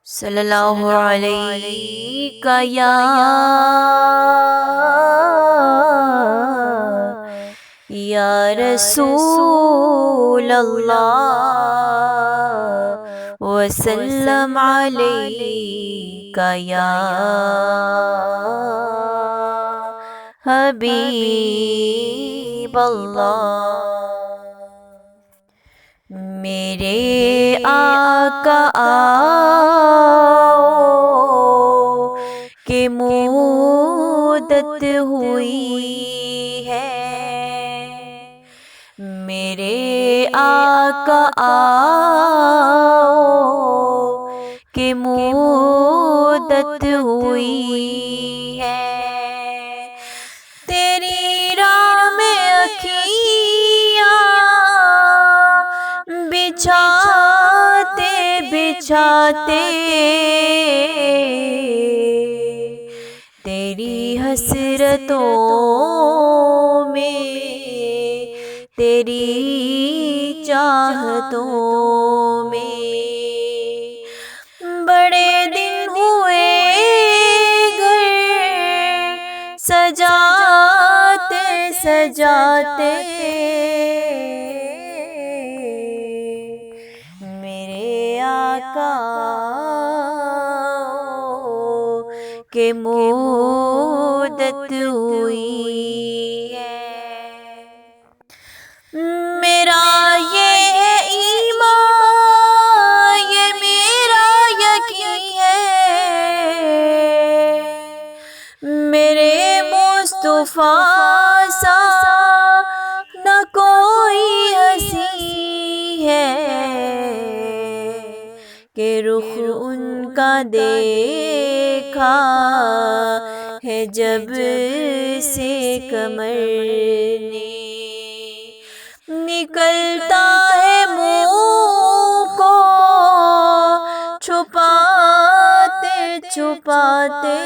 صلی اللہ علیہ یا رسول اللہ وسلم علیکہ یا حبیب اللہ۔ میرے آقا آؤ کہ مدت ہوئی ہے، میرے آقا آؤ کہ مدت ہوئی ہے، تیری راہ میں اکھیاں بچھاتے بچھاتے تیری حسرتوں میں، تیری چاہتوں میں بڑے دن ہوئے گھر سجاتے سجاتے، میرے آقا کہ مدت ہوئی ہے۔ میرا یہ ہے ایمان، یہ میرا یقین ہے، میرے مصطفیٰ سا نہ کوئی ہنسی ہے، کہ رخ ان کا دیکھا ہے جب سے قمر نے، نکلتا ہے منہ کو چھپاتے چھپاتے،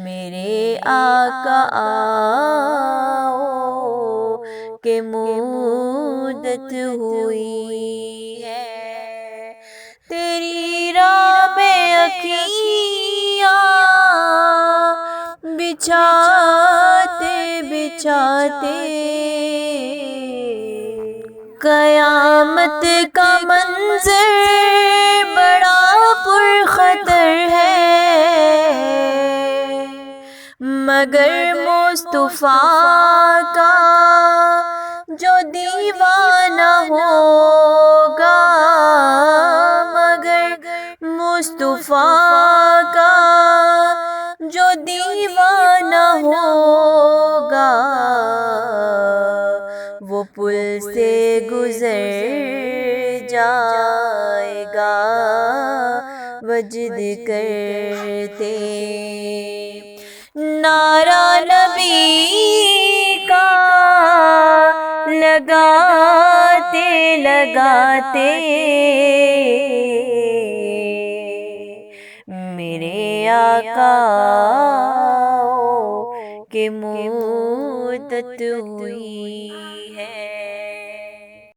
میرے آقا آؤ کہ مدت ہوئی ہے، تیری راہ میں اکھیاں بچھاتے بچھاتے، قیامت کا منظر بڑا پرخطر ہے، مگر مصطفیٰ کا جو دیوانہ ہوگا، مگر مصطفیٰ کا جو دیوانہ ہوگا، وہ پل سے گزر جائے گا وجد کرتے، نعرہ نبی کا لگاتے لگاتے، میرے آقا کہ مدت ہوئی